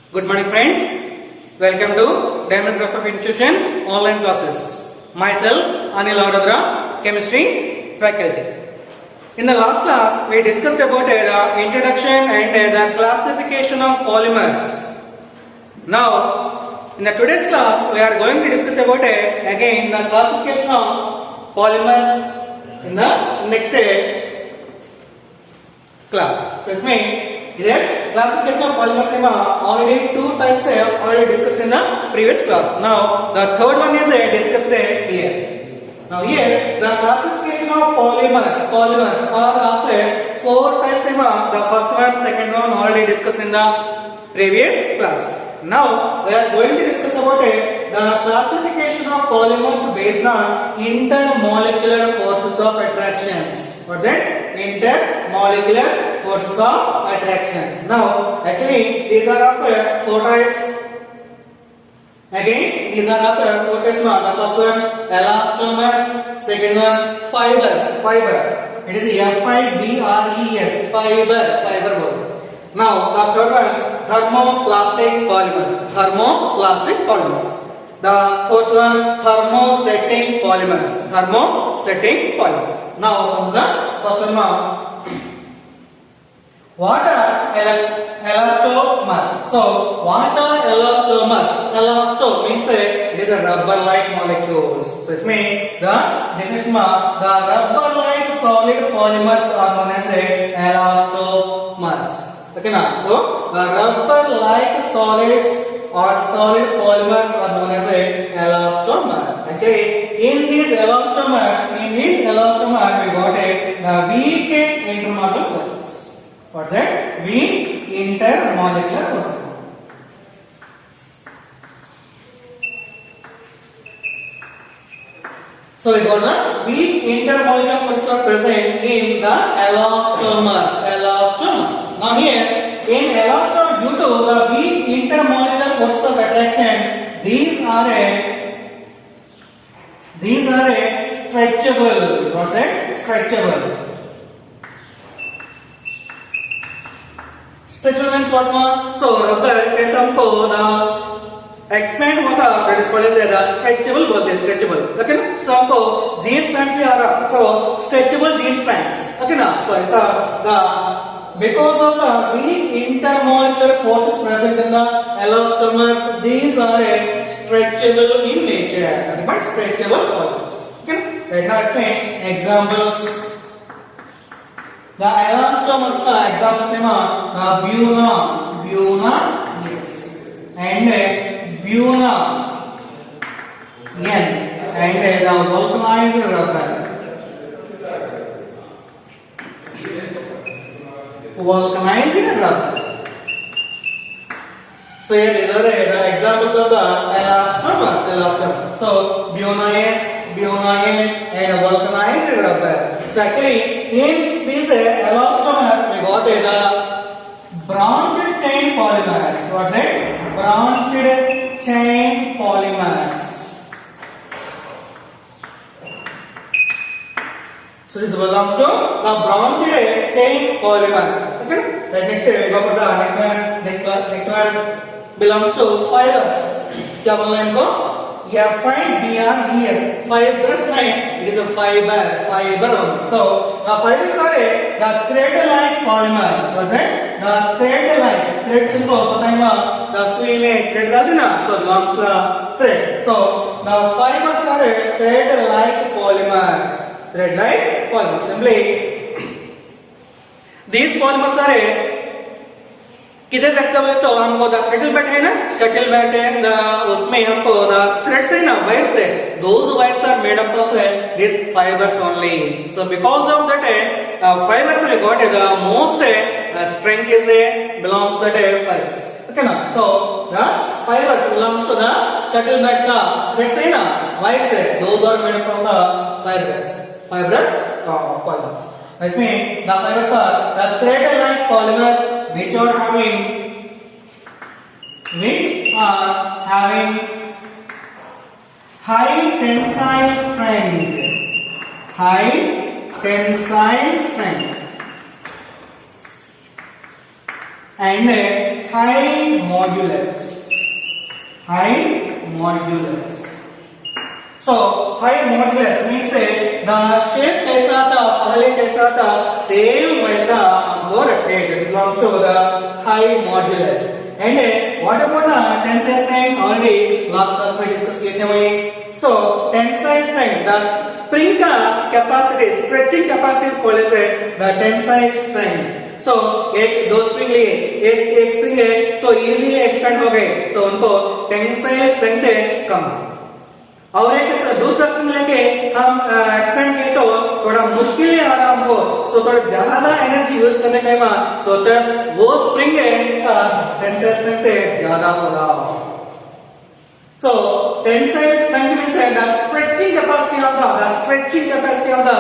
Good morning friends. Welcome to Diamond Group of Institutions online classes. Myself Anil Aradra, Chemistry faculty. In the last class we discussed about the introduction and the classification of polymers. Now in the today's class we are going to discuss about again the classification of polymers in the next class. So it means here classification of polymers already two types already discussed in the previous class. Now the third one is discussed here. Now here the classification of polymers are of four types. The first one, second one already discussed in the previous class. Now we are going to discuss about the classification of polymers based on intermolecular forces of attractions. What's that? Intermolecular forces of attractions. Now, actually, these are of four types. Again, these are of four types. The first one, elastomers. Second one, fibers. It is F-I-B-R-E-S. Fiber word. Now, the third one, thermoplastic polymers. The fourth one, thermosetting polymers. Now, the first one, what are elastomers? So, what are elastomers? Elasto means it is a rubber-like molecules. So, it means the definition of the rubber-like solid polymers are known as elastomers. Okay, now, so the rubber-like solids or solid polymers are known as elastomer. Actually, in these elastomers, we got the weak intermolecular forces. What's that? Weak intermolecular forces. So we got the weak intermolecular forces are present in the elastomers. Now here, in elastomer, due to the weak intermolecular forces of attraction, these are stretchable. What's that? Stretchable. Stretchable means what more? So rubber is expand what that is called as the stretchable both stretchable. Okay, so हमको jeans pants भी आ रहा, so stretchable jeans pants. Okay ना, so ऐसा the because of the weak intermolecular forces present in the elastomers, these are stretchable in nature. But stretchable polymers. Okay, right now explain examples. The elastomers का examples है Buna, yes, and Buna, N, and the vulcanized rubber. Vulcanized rubber. So here these are the examples of the elastomers. So Buna S, Buna N, and vulcanized rubber. So actually in these elastomers we got the branched chain polymers. What's it? Branched chain polymers. So this belongs to the branched chain polymers. Okay. Then next we go for the next one belongs to fibers. क्या बोलना है इनको? F-I-B-R-E-S. Fibrous line. It is a fiber one. So the fibers are the thread-like polymers. What's that? The thread-like. Thread इनको पता है the सुई में thread डालते ना, so belongs to the thread. So the fibers are thread-like polymers. Simply these polymers are किधर रखते हुए तो हमको द शटल बैट है ना, शटल बैट है उसमें हमको द थ्रेड्स है ना, वायर्स है, those wires are made up of these fibers only. So because of that fibers we got the most strength is belongs to the fibers. Okay na, so the fibers belongs to the shuttle bat का threads है ना, wires है, those are made up of the fibrous polymers. इसमें the fibers are the thread-like polymers which are having high tensile strength. and high modulus. High modulus. So high modulus means the shape कैसा था पहले कैसा था same वैसा हमको रखते हैं. It belongs to the high modulus. And what about the tensile strength? Already last class में discuss किए थे वही. So tensile strength, the spring का capacity, stretching capacity is called as the tensile strength. So एक दो spring लिए, एक spring है, so easily expand हो गए, so उनको tensile strength है कम. और एक दूसरा स्प्रिंग लेके हम एक्सपेंड किए तो थोड़ा मुश्किल है आ रहा हमको, सो थोड़ा ज्यादा एनर्जी यूज करने के बाद सो वो स्प्रिंग है टेंसाइल स्ट्रेंथ ज्यादा होगा. So tensile strength means the stretching capacity of the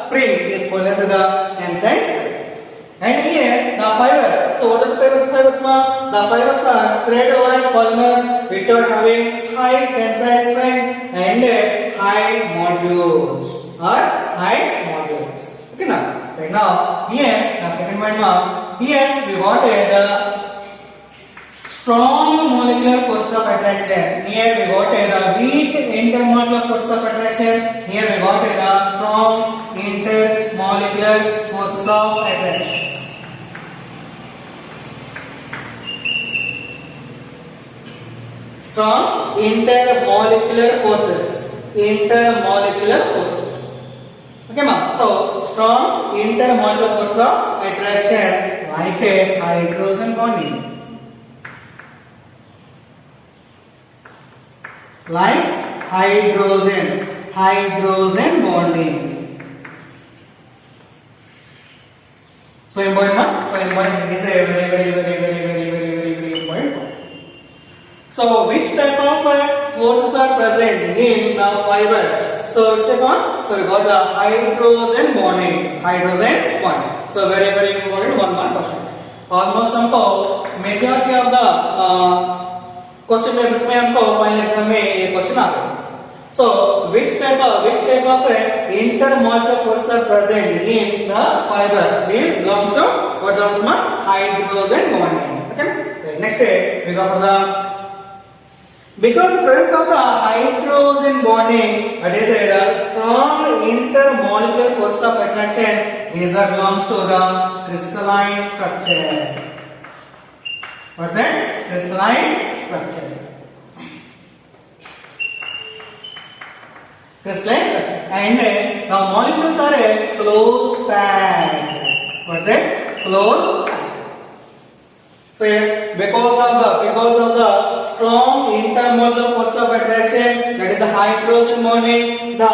spring is called as the tensile strength. And here the fibers. So what are the fibers? The fibers are thread-like polymers which are having high tensile strength and high modulus. Okay now. Right now here the second one here we got the strong molecular force of attraction. Here we got the weak intermolecular force of attraction. Here we got the strong intermolecular forces of attraction. Strong intermolecular forces. Okay, ma. So strong intermolecular force of attraction like a hydrogen bonding. Like hydrogen bonding. So important, ma. So important is a very important. So which type of forces are present in the fibers? So which type of? So we got the hydrogen bonding. So very important one more question. Almost हमको majority of the question papers में हमको final exam में ये question आ गया. So which type of intermolecular forces are present in the fibers? It belongs to what belongs to hydrogen bonding. Okay. Next we go for the because the presence of the hydrogen bonding, that is a strong intermolecular force of attraction, is belongs to the crystalline structure. What's that? Crystalline structure. And the molecules are a close packed. What's that? Close packed. So because of the strong intermolecular force of attraction, that is the hydrogen bonding, the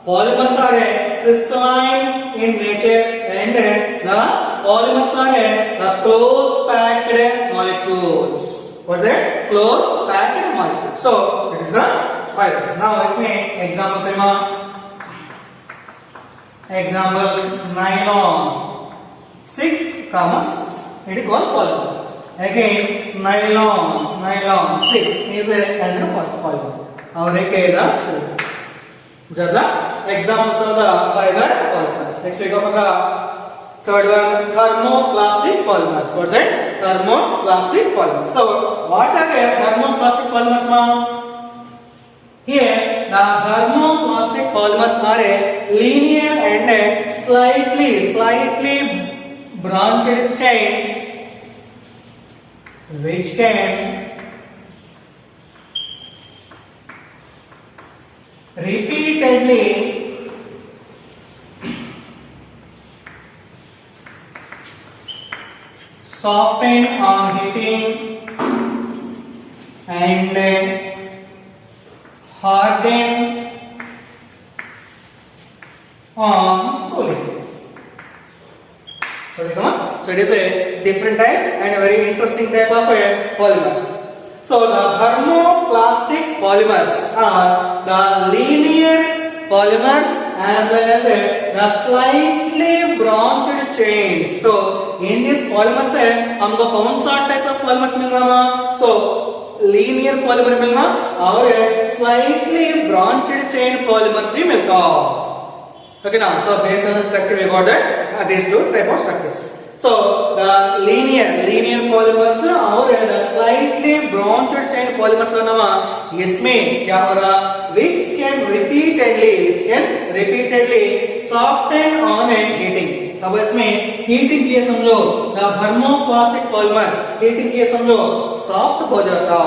polymers are crystalline in nature and the polymers are the close packed molecules. What's that? Close packed molecules. So it is the fibers. Now इसमें examples nylon 6, it is one polymer. Again nylon 6 is another polymer. और एक है the examples of the fiber polymers. Next we go for the third one, thermoplastic polymers. What's that? Thermoplastic polymers. So what are the thermoplastic polymers now? Here the thermoplastic polymers are a linear and slightly branched chains which can repeatedly soften on heating and harden on cooling. So it is a different type and a very interesting type of polymers. So the thermoplastic polymers are the linear polymers as well as the slightly branched chains. So in this polymers हमको कौन सा type of polymers मिल रहा है? So linear polymer मिल रहा और slightly branched chain polymers भी मिलता. Okay now, so based on the structure we got these two type of structures. So the linear polymers और the slightly branched chain polymers नामा इसमें क्या हो रहा which can repeatedly soften on heating. सब इसमें heating किए समझो the thermoplastic polymer heating किए समझो soft हो जाता.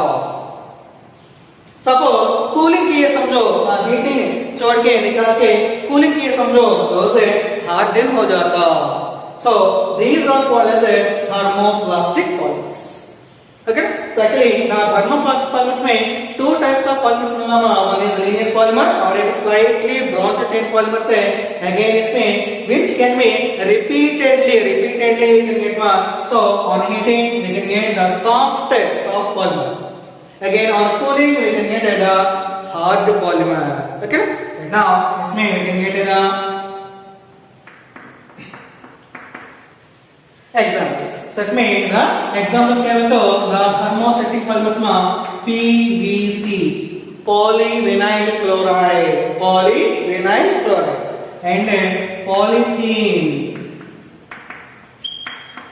सपोज कूलिंग किए समझो हीटिंग छोड़ के निकाल के कूलिंग किए समझो तो उसे हार्डन हो जाता. So these are called as a thermoplastic polymers. Okay, so actually the thermoplastic polymers में two types of polymers मिला. one is linear polymer और एक slightly branched chain polymers है. Again इसमें which can be repeatedly you can get one. So on heating we can get the soft polymer. Again on cooling we can get the hard polymer. Okay, now इसमें we can get the examples. So इसमें ना examples क्या है तो the thermostatic polymers में PVC polyvinyl chloride and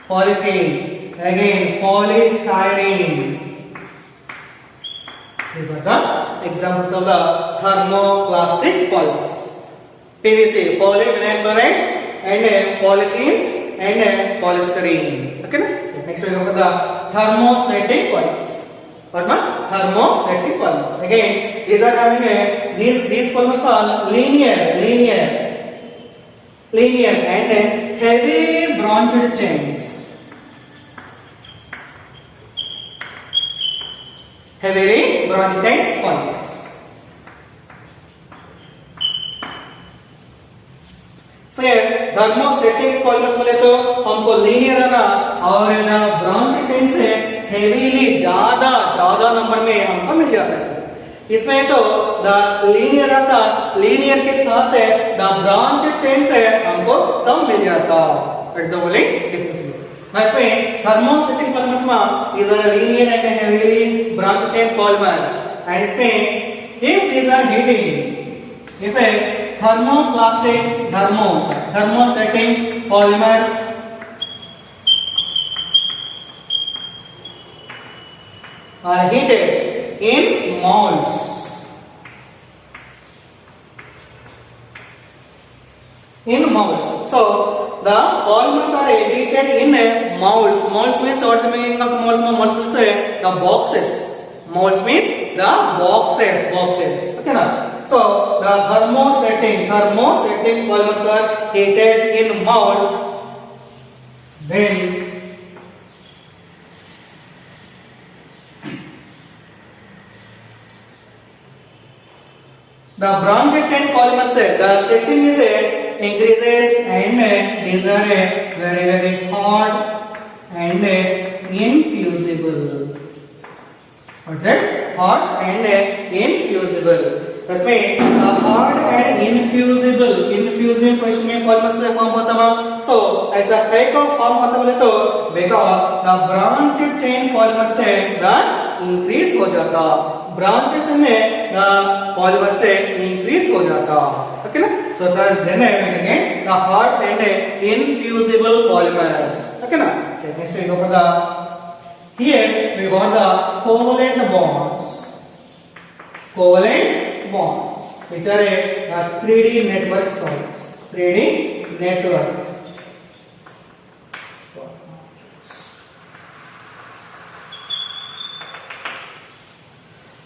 polythene again polystyrene. These are the examples of the thermoplastic polymers. PVC polyvinyl chloride and polythene and polystyrene. Okay, next we go for the thermostatic polymers. What one? Thermostatic polymers. Again, these are having these polymers are linear and heavy branched chains. Heavily branched chains polymers. So thermostatic polymers बोले तो हमको linear है ना और ना branch chain से heavily ज्यादा number में हमको मिल जाता है. इसमें तो द लीनियर के साथ है द ब्रांच चेन से हमको कम मिल जाता. एग्जांपल डिफरेंस इसमें thermostatic polymers में these are linear and heavily branched chain polymers and इसमें if these are heating if a thermostatic polymers are heated in moles. So the polymers are heated in moles. Moles means what the meaning of moles? Moles means the boxes. Moles means the boxes. Okay na? So the thermostatic polymers are heated in moles. Then the branched chain polymers the setting is increases and these are very hard and infusible. What's that? Hard and infusible. इसमें hard and infusible question में polymers से form होता है. So ऐसा type of form होता है तो because the branched chain polymers से the increase हो जाता. branches में the polymer से increase हो जाता. Okay ना? So then we can get the hard and infusible polymers. Okay na? Okay, next we go for the here we got the covalent bonds which are a 3D network solids. 3D network.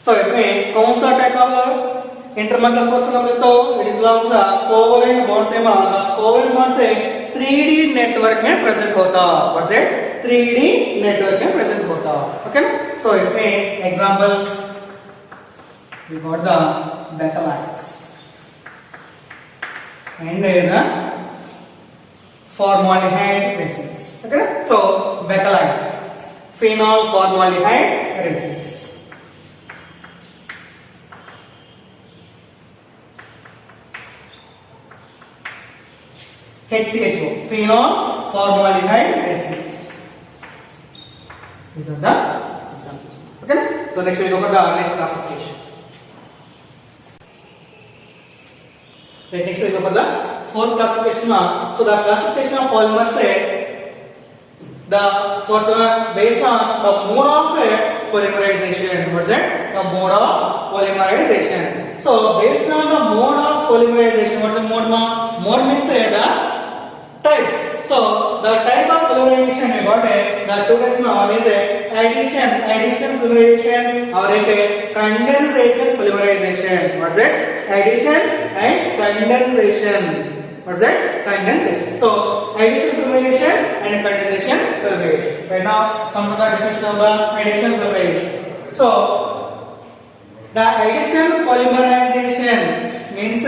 So इसमें कौन सा type of इंटरमेटल force हमने तो it is belong to the covalent bond से covalent bond से 3D network में present होता. What is it? 3D network में प्रेजेंट होता. ओके ना? सो इसमें examples we got the bakelites and then formaldehyde resins. Okay ना? So bakelite phenol formaldehyde resins. HCHO, phenol formaldehyde resins. These are the examples. Okay. So next we go for the next classification. Next we go for the fourth classification. So the classification of polymers है The fourth one, based on the mode of polymerization. What's that? The mode of polymerization. So based on the mode of polymerization, what's the mode? Mode means the types. So the type of polymerization we got the two types. One is addition polymerization or condensation polymerization. What's that? Addition and condensation. What's that? Condensation. So addition polymerization and condensation polymerization. Right now, come to the definition of the addition polymerization. So the addition polymerization means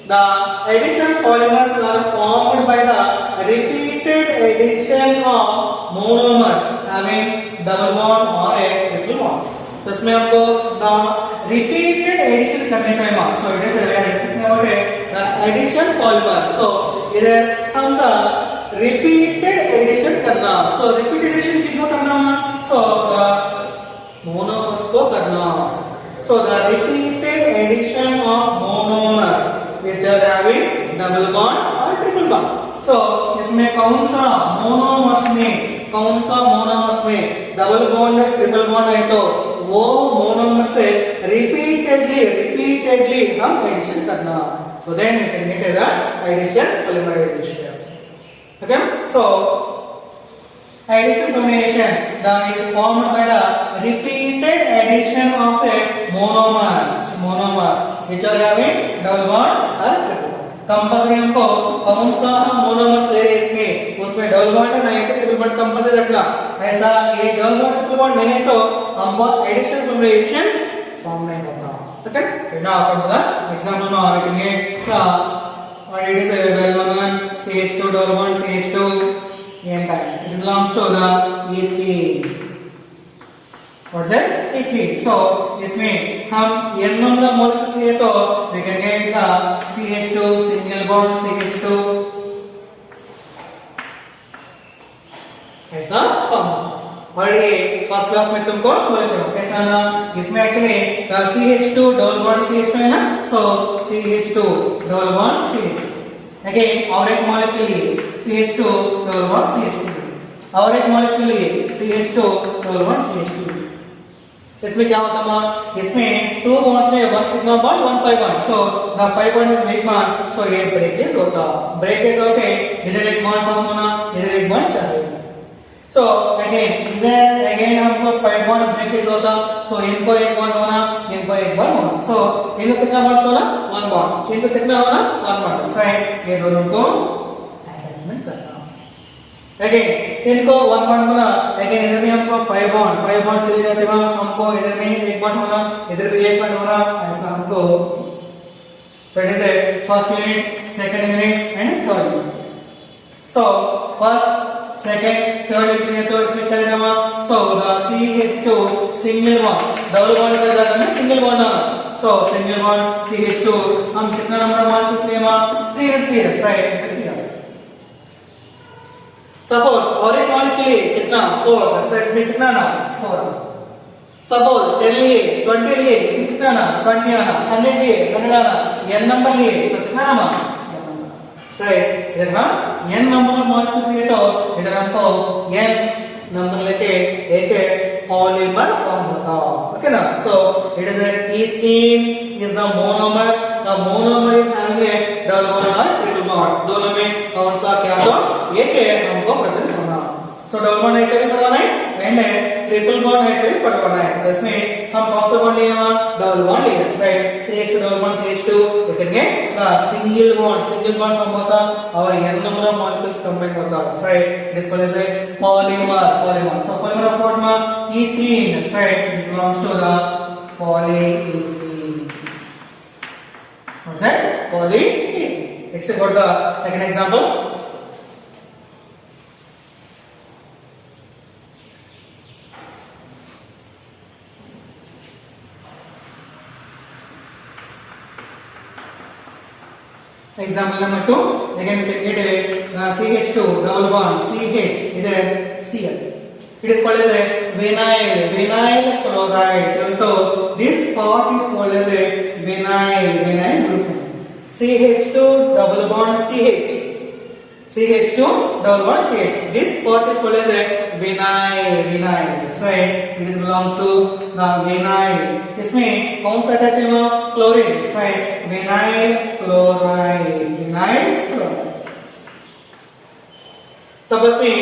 the addition polymers are formed by the repeated addition of monomers having double bond or a triple bond. तो इसमें हमको the repeated addition करने का है. So it is इसमें what है the addition polymer. So इधर हम the repeated addition करना. So repeated addition कितना करना है? So the monomers को करना. So the repeated addition of monomers which are having double bond or triple bond. So इसमें कौन सा monomers में डबल बॉन्ड ट्रिपल बॉन्ड है तो वो मोनोमर से रिपीटेडली हम एडिशन करना. So then we can get the addition polymerization. Okay, so addition polymerization that is formed by the repeated addition of a monomers which are having double bond or triple bond. Compulsory हमको कौन सा monomers ले रहे इसमें उसमें double bond नहीं है तो ट्रिपल बॉन्ड कंपल्सरी रखना. ऐसा ये डबल बॉन्ड ट्रिपल बॉन्ड नहीं है तो हमको एडिशन पोलराइजेशन फॉर्म नहीं होता. Okay, now come to the example. Now we can get what it is available one CH2 double bond CH2 n type. It belongs to the ethene. What's that? ethene. So इसमें हम n number molecules लिए तो we can get the CH2 single bond CH2 ऐसा form. Already first class में तुमको बोले थे कैसा ना इसमें actually CH2 double bond CH2 है ना. सो CH2 double bond CH2 again और एक मॉलिक्यूल लिए CH2 डबल बॉन्ड CH2 और एक मॉलिक्यूल लिए CH2 डबल बॉन्ड CH2. इसमें क्या होता है? इसमें टू बॉन्ड्स में one sigma bond one pi bond. So the pi bond is weak bond. So ये ब्रेकेज होता. ब्रेकेज होते इधर एक बॉन्ड फॉर्म होना इधर एक बॉन्ड चाहिए. सो अगेन हमको पाई बॉन्ड ब्रेकेज होता. सो इनको एक बॉन्ड होना इनको एक बॉन्ड होना. सो इनको कितना बॉन्ड्स होना? One bond. इनको कितना होना? One bond. सो ये दोनों को अटैचमेंट करना. अगेन इनको वन बॉन्ड होना. अगेन इधर भी हमको पाई बॉन्ड चले जाते हैं. हमको इधर में एक बॉन्ड होना इधर भी एक बॉन्ड होना. ऐसा हमको सो it is A first unit second unit and third unit. So first second third unit तो इसमें क्या लेना? So the CH2 single bond double bond का जाता है सिंगल बॉन्ड आना. सो सिंगल बॉन्ड CH2 हम कितना number molecules lemma? 3 right. Suppose और एक मॉलिक्यूल लिए कितना 4 सेट में कितना ना 4. सपोज 10 लिए 20 लिए इसमें कितना ना 20 आना. 100 लिए 100 आना. n नंबर लिए तो कितना ना सही. इधर हम n नंबर मॉलिक्यूल्स लिए तो इधर हमको n नंबर लेके एक पॉलीमर फॉर्म होता. ओके ना. सो it is ethene is the monomer. The monomer is having a double bond or triple bond. दोनों में कौन सा क्या तो एक है हमको प्रेजेंट होना. सो डबल बॉन्ड है कभी बनवाना है एंड ट्रिपल बॉन्ड है कभी बनवाना है. सो इसमें हम कौन सा बॉन्ड लिए? डबल बॉन्ड लिए. Right. CH2 double bond CH2 we can get the single bond form होता और n number of molecules combine होता. Right. This called as a polymer. So polymer form ethene. Right. This belongs to the polyethene. What's that? Polyethene. Next, go to the second example. Example number 2. Again, we can get a CH2 double bond CH. Either Cl. It is called as a vinyl chloride. So this part is called as a vinyl group. CH2 double bond CH. CH2 double bond CH. This part is called as a vinyl. Vinyl. That's right. It is belongs to the vinyl. इसमें कौन सा attach है? Chlorine. That's right. Vinyl chloride. Vinyl chloride. Suppose में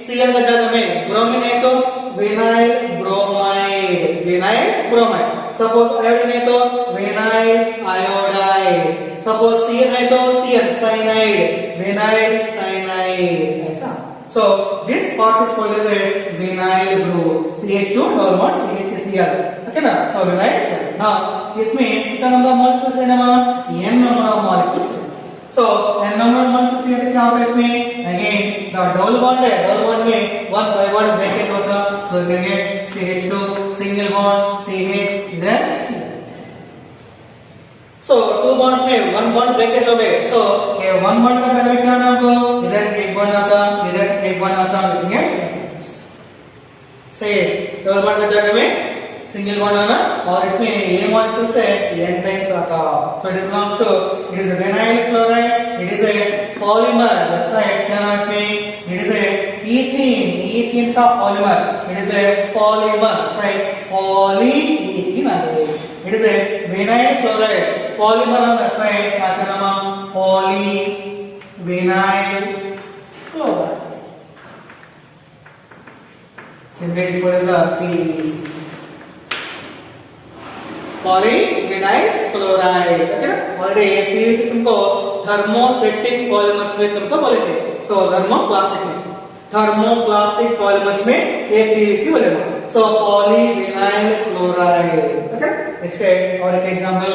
Cl का जगह में bromine है तो vinyl bromide. Vinyl bromide. Suppose iodine है तो विनाइल आयोडाइड. सपोज Cl है तो Cl साइनाइड. Vinyl cyanide. ऐसा. So this part is called as a vinyl group. CH2 double bond CHCl. Okay ना? So vinyl. Now इसमें कितना number molecules है ना? n number of molecules. So n number of molecules है क्या होगा इसमें? Again the double bond है. double bond में one by one breakage होगा. So you can get CH2 single bond CH then Cl. So two bonds में one bond breakage हो गए. So ये one bond का जगह क्या नाम को? इधर एक bond आता, इधर एक bond आता, लिखेंगे. से double bond का जगह में सिंगल बॉन्ड आना और इसमें ये मॉलिक्यूल से n टाइम्स आता. So it is belongs to it is a vinyl chloride. It is a polymer. That's right. क्या नाम इसमें? It is a ethene. Ethene का polymer. It is a polymer. Right. Polyethene आ गया. It is a vinyl chloride. Polymer of that's right. क्या नाम? Poly vinyl chloride. Simply it is called as PVC. Polyvinyl chloride. Okay ना? और ये PVC तुमको thermosetting polymers में तुमको बोले थे. सो थर्मोप्लास्टिक पॉलीमर्स में ये PVC बोलेगा. सो पॉलीविनाइल क्लोराइड. ओके. नेक्स्ट है और एक example.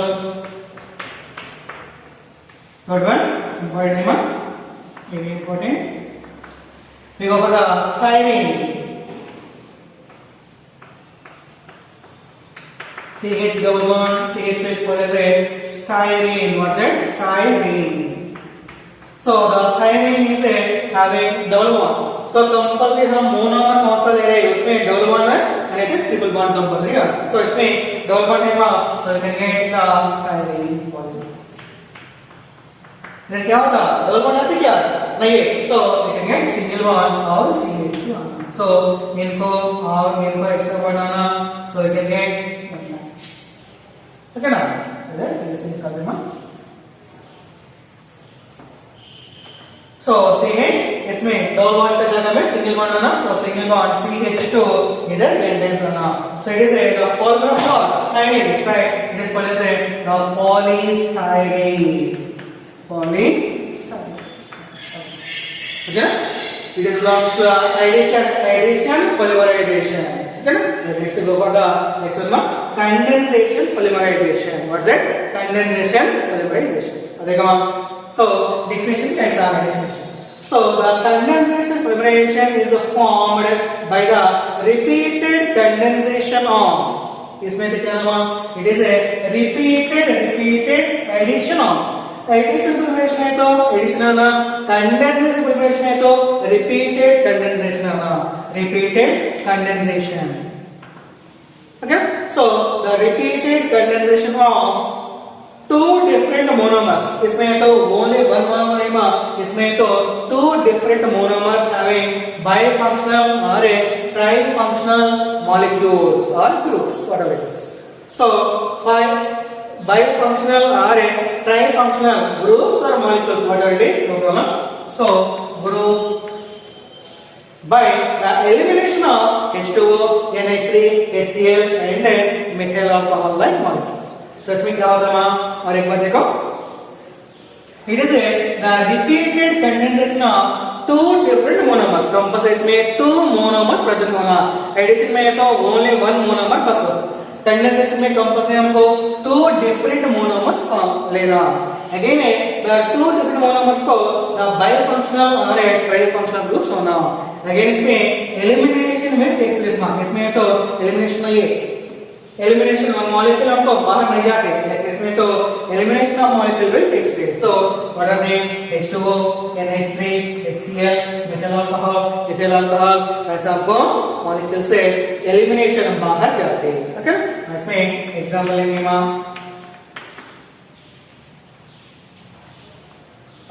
Third one important. Very important. We go for the styrene. CH double bond CH is called as a styrene. What's that? Styrene. So the styrene is a having double bond. So compulsory हम monomer कौन सा ले रहे हैं? उसमें double bond है यानी कि ट्रिपल बॉन्ड कंपल्सरी है. सो इसमें डबल बॉन्ड है. So you can get the styrene polymer. फिर क्या होगा? डबल बॉन्ड आती क्या? नहीं है. So you can get single bond और CH2 आना. सो इनको और इनको एक्स्ट्रा बॉन्ड आना. So you can get. Okay ना? इधर कर देना. सो CH इसमें डबल बॉन्ड का जगह में सिंगल बॉन्ड आना. सो सिंगल बॉन्ड CH2 इधर n टाइम्स आना. सो it is a polymer of styrene. Right? It is called as a polystyrene. Polystyrene. Okay? It is belongs to addition polymerization. Okay? Let's go for the next one. Condensation polymerization. What's that? Condensation polymerization. देखो. So definition कैसा है? Definition. So the condensation polymerization is formed by the repeated condensation of. इसमें क्या नाम? It is a repeated addition of. Addition polymerization है तो addition आना. Condensation polymerization है तो repeated condensation आना. Repeated condensation. Okay? So the repeated condensation of two different monomers. इसमें तो only one monomer है. इसमें तो two different monomers having bifunctional or a trifunctional molecules or groups, whatever it is. So five bifunctional or a trifunctional groups or molecules, whatever it is, no problem. So groups by the elimination of H2O, NH3, HCl and methyl alcohol like molecules. तो इसमें क्या होता है? और एक बार देखो. It is the repeated condensation of two different monomers. Compulsory इसमें two monomers present होना. एडिशन में तो only one monomer present. Condensation में कंपल्सरी हमको two different monomers लेना. Again the two different monomers को the bifunctional और trifunctional groups होना. Again इसमें elimination में takes place. इसमें तो elimination नहीं है. Elimination of molecule हमको बाहर नहीं जाते. इसमें तो elimination of molecule will take place. So what are they? H2O, NH3, HCl, methyl alcohol, ethyl alcohol. ऐसा हमको molecule से elimination बाहर जाते. Okay? इसमें example लेंगे हम.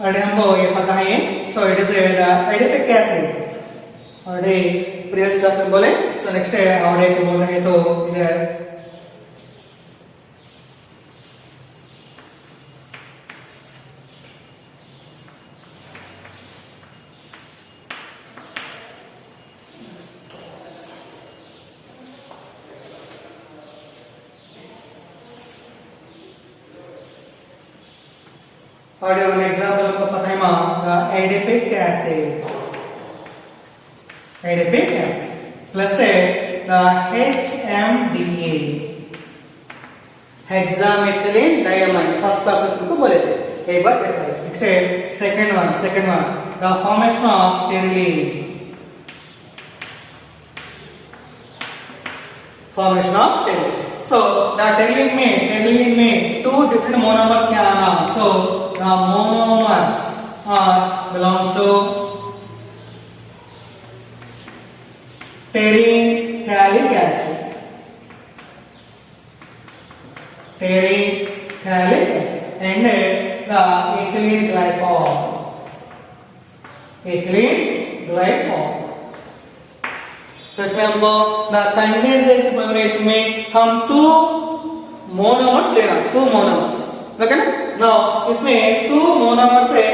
और हमको ये पता है so it is a adipic acid already previous class में बोले so next है और एक बोल रहे हैं तो इधर और एक एग्जांपल आपको पता है मां the adipic acid प्लस है the HMDA hexamethylene diamine first class में तुमको बोले थे एक बार चेक करो नेक्स्ट है second one the formation of pyrrolene so the pyrrolene में two different monomers क्या आना so the monomers belongs to terephthalic acid and the ethylene glycol तो इसमें हमको द कंडेंसेशन फॉर्मेशन में हम टू मोनोमर्स लेना टू मोनोमर्स ओके ना नाउ इसमें टू मोनोमर्स है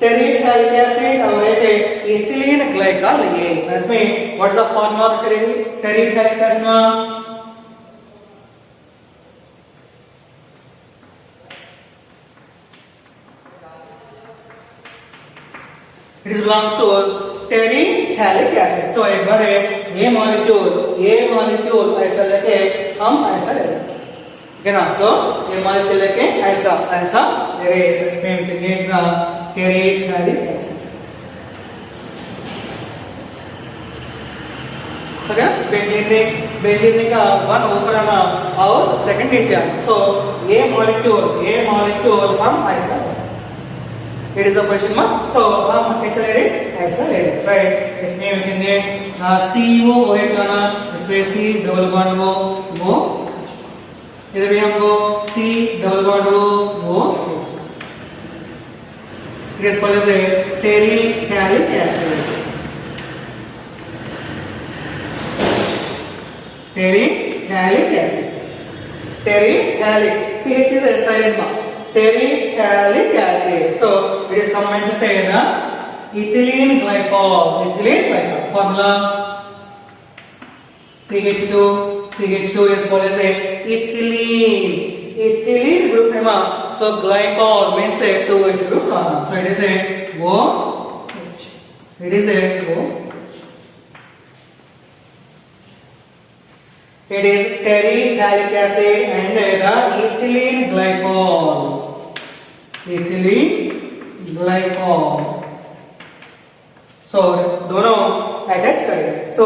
टेरिफथैलिक एसिड और एक इथिलीन ग्लाइकॉल लिए इसमें what is the formula of terephthalic acid it is belongs to terephthalic acid so एक बार है ये मॉलिक्यूल ऐसा लेके हम ऐसा ले रहे हैं ना so ये मॉलिक्यूल लेके ऐसा ले रहे हैं इसमें हम कहेंगे terephthalic acid ओके बेंजीन का वन ऊपर आना और सेकंड नीचे आना so ये मॉलिक्यूल हम ऐसा it is a question mark so हम ऐसा ले रहे right इसमें हम कहेंगे COOH आना इसमें C डबल बॉन्ड वो इधर भी हमको C डबल बॉन्ड वो इस वजह से terephthalic acid terephthalic pH is silent mark terephthalic acid so it is combined with the ethylene glycol formula CH2 is called as a ethylene group है मां so glycol means a 2H group so it is a OH it is terephthalic acid and the ethylene glycol so दोनों attach करेंगे so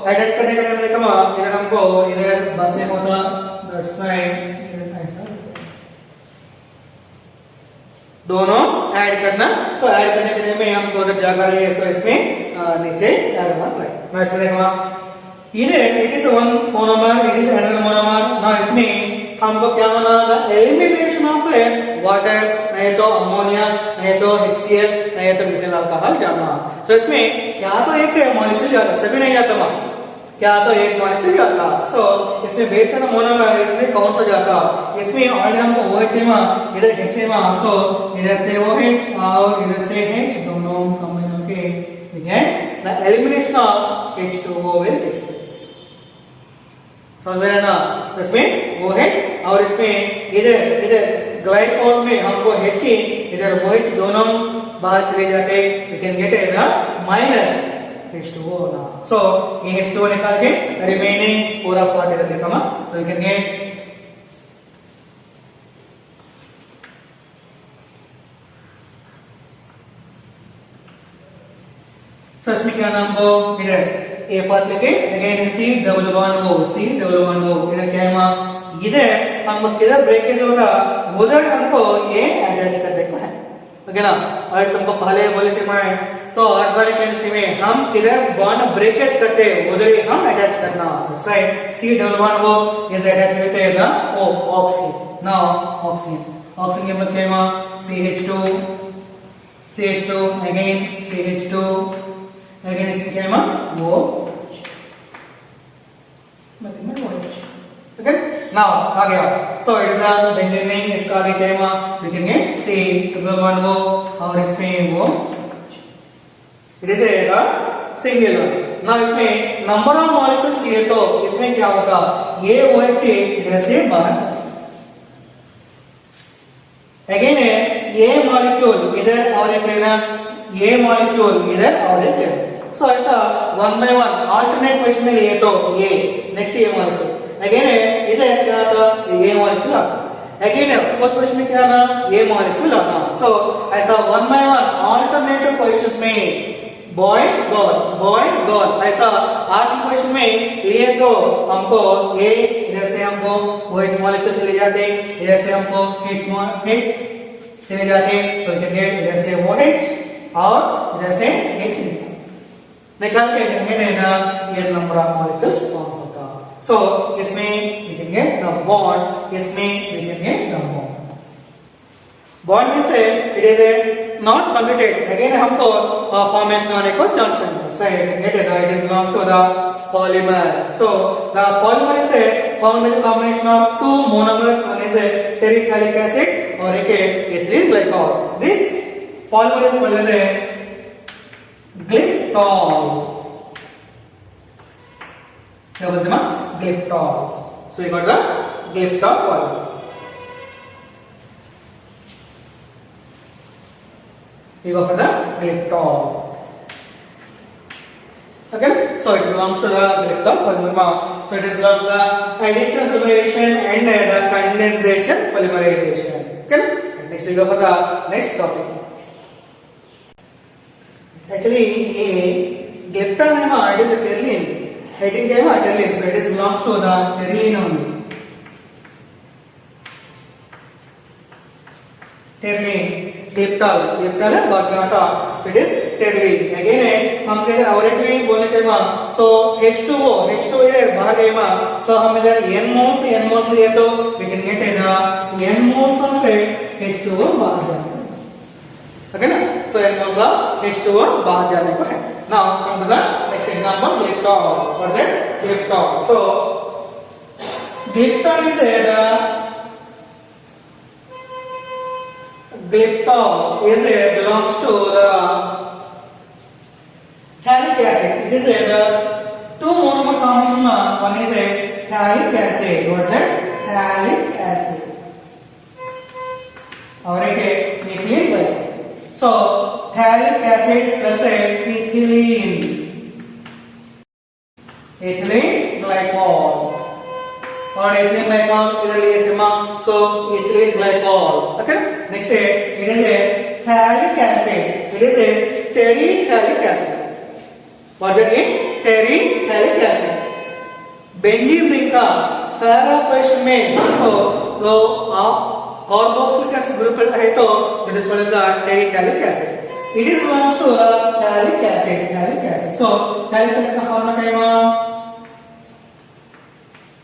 attach करने का time कमा इधर हमको इधर बस में होता that's fine ऐसा दोनों ऐड करना so ऐड करने के टाइम में हमको उधर जगह है so इसमें नीचे एरो मार्क लगाए मैं इसमें देखूंगा इधर it is one monomer it is another monomer now इसमें हमको क्या होना था एलिमिनेशन ऑफ वाटर नहीं तो अमोनिया नहीं तो HCl नहीं तो मिथाइल अल्कोहल जाना तो इसमें क्या तो एक मॉलिक्यूल जाता सभी नहीं जाता मां क्या तो एक मॉलिक्यूल जाता सो इसमें बेस ऑन मोनोमर इसमें कौन सा जाता इसमें ऑलरेडी हमको OH है मां इधर H है मां सो इधर से OH और इधर से H दोनों कंबाइन होके we get the elimination of H2O will take place समझ में ना इसमें OH और इसमें इधर ग्लाइकोल में हमको H इधर OH दोनों बाहर चले जाके we can get a minus H2O ना so ये H2O निकाल के remaining पूरा पार्ट इधर लिखा so we can get so इसमें क्या नाम को इधर ए पार्ट लेके again C double bond O इधर क्या है मां इधर हमको किधर ब्रेकेज होगा उधर हमको ये अटैच कर देना है ओके ना और तुमको पहले बोले थे मैं तो ऑर्गेनिक केमिस्ट्री में हम किधर बॉन्ड ब्रेकेज करते हैं उधर ही हम अटैच करना right C double bond O is attach करते हैं ना O ऑक्सीजन नाउ ऑक्सीजन के मतलब क्या है CH2 CH2 again CH2 again इसमें क्या है OH nothing but OH. Okay, now आ गया. So it is a benzene. इसका आगे क्या है लिखेंगे C triple bond O और इसमें वो it is a singular. now इसमें number of molecules लिए तो इसमें क्या होगा ये OH इधर से बाहर अगेन है ये मॉलिक्यूल इधर और एक लेना ये मॉलिक्यूल इधर और एक लेना सो ऐसा one by one alternate question में लिए तो ये नेक्स्ट ये मॉलिक्यूल अगेन है इधर क्या आता ये मॉलिक्यूल आता अगेन है फोर्थ क्वेश्चन में क्या आना ये मॉलिक्यूल आता सो ऐसा one by one alternative questions में बॉय गर्ल ऐसा आठ क्वेश्चन में लिए तो हमको ये इधर से हमको OH मॉलिक्यूल चले जाते इधर से हमको H चले जाते सो इधर से OH और इधर से H निकाल के लिखेंगे ना ये नंबर ऑफ मॉलिक्यूल्स फॉर्म होता सो इसमें लिखेंगे द बॉन्ड इसमें लिखेंगे the bond means it is a not completed again हमको फॉर्मेशन होने को चांस है so it is belongs to the polymer so the polymer is a formed by the combination of two monomers one is a terephthalic acid और एक ethylene glycol this polymer is called as a glycol क्या बोलते हैं glycol so you got the glycol polymer you go for the glycol. Okay, so it belongs to the glycol polymer. So it is belongs to the additional polymerization and the condensation polymerization. Okay, next we go for the next topic. Actually, glycol polymer it is a terylene. Heading है terylene, so it is belongs to the terylene only. Terylene. glycol है बाद में आता so it is terylene again है हम इधर और एक भी बोलने के बाद so H2O इधर बाहर गए so हम इधर N moles लिए तो we can get N moles of H2O बाहर जाने okay ना so N moles of H2O बाहर जाने को है now come to the next example glycol what's it glycol so glycol is glycol belongs to the phthalic acid. It is the two monomer combination. One is a phthalic acid. What's that? Phthalic acid. और एक ethylene glycol. So phthalic acid plus ethylene glycol. और ethylene glycol इधर लिए थे so ethylene glycol okay next it is a phthalic acid it is a terephthalic acid what's it in terephthalic acid benzene ring का para question में तो carboxylic acid group है तो it is called as the terephthalic acid it is belongs to the phthalic acid so phthalic acid का formula क्या है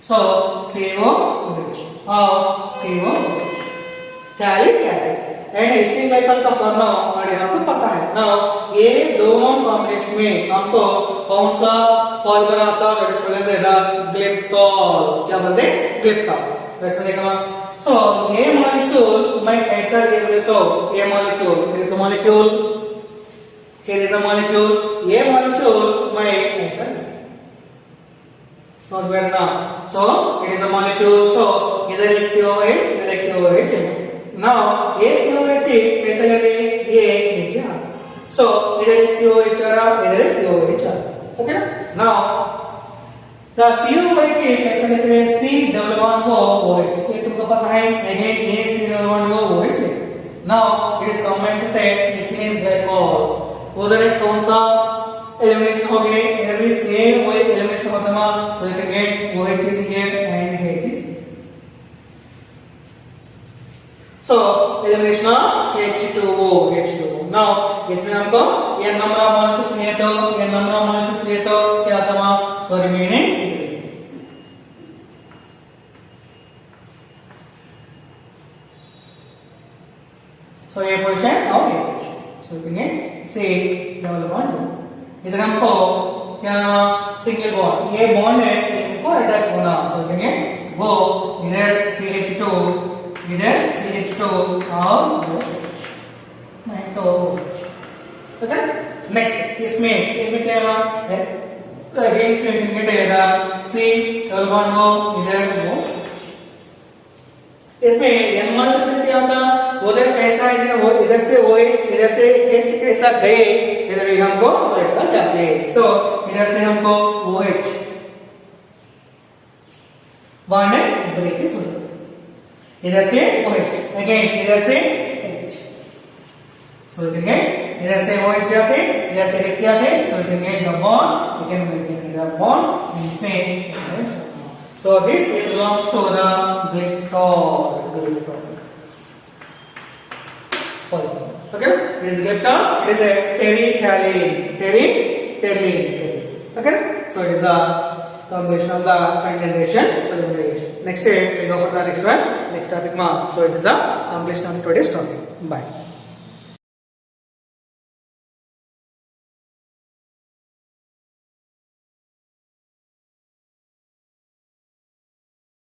so COOH or COOH phthalic acid and ethylene glycol का formula और यहाँ पे पता है now ये दोनों कॉम्बिनेशन में हमको कौन सा पॉलीमर आता है इसको बोलते हैं ग्लिक्टॉल क्या बोलते हैं ग्लिक्टॉल तो इसमें देखना so ये मॉलिक्यूल मैं ऐसा ले तो ये molecule here is the molecule ये मॉलिक्यूल मैं ऐसा so where now so it is a molecule so इधर एक COH इधर एक COH है now ये COH कैसे लगे ये नीचे आ so इधर एक COH आ रहा इधर एक COH आ रहा okay now the COH कैसे लगे C double bond OH ये तुमको पता है again ये C double bond OH है now it is combined with ethylene glycol उधर एक कौन सा elimination हो गए here is same way elimination होता है so you can get OH is here and H is here so elimination of H2O now इसमें हमको n number of molecules लिए तो क्या था so remaining so ये पोजीशन और ये पोजीशन सो लिखेंगे सी डबल बॉन्ड ओ। इधर हमको क्या सिंगल बॉन्ड, ये बॉन्ड है इनको अटैच होना, सो लिखेंगे वो इधर CH2 इधर CH2 और नहीं तो ओके। नेक्स्ट इसमें क्या है अगेन इसमें इंडिकेट रहेगा सी डबल बॉन्ड ओ इधर वो। इसमें N1 इसमें क्या होता उधर कैसा इधर वो इधर से ओ इधर से H कैसा गए इधर भी हमको ऐसा जाते, सो इधर से हमको OH बॉन्ड ब्रेक की जरूरत, इधर से OH अगेन इधर से H, सो लिखेंगे इधर से OH जाते इधर से H जाते, सो लिखेंगे the bond we can maintain the bond इसमें। So this belongs to the glycerol. Okay, it is glycerol. It is a terephthalate. Okay, so it is the combination of the condensation. Next we go for the next one, next topic. So it is the completion of today's topic. Bye.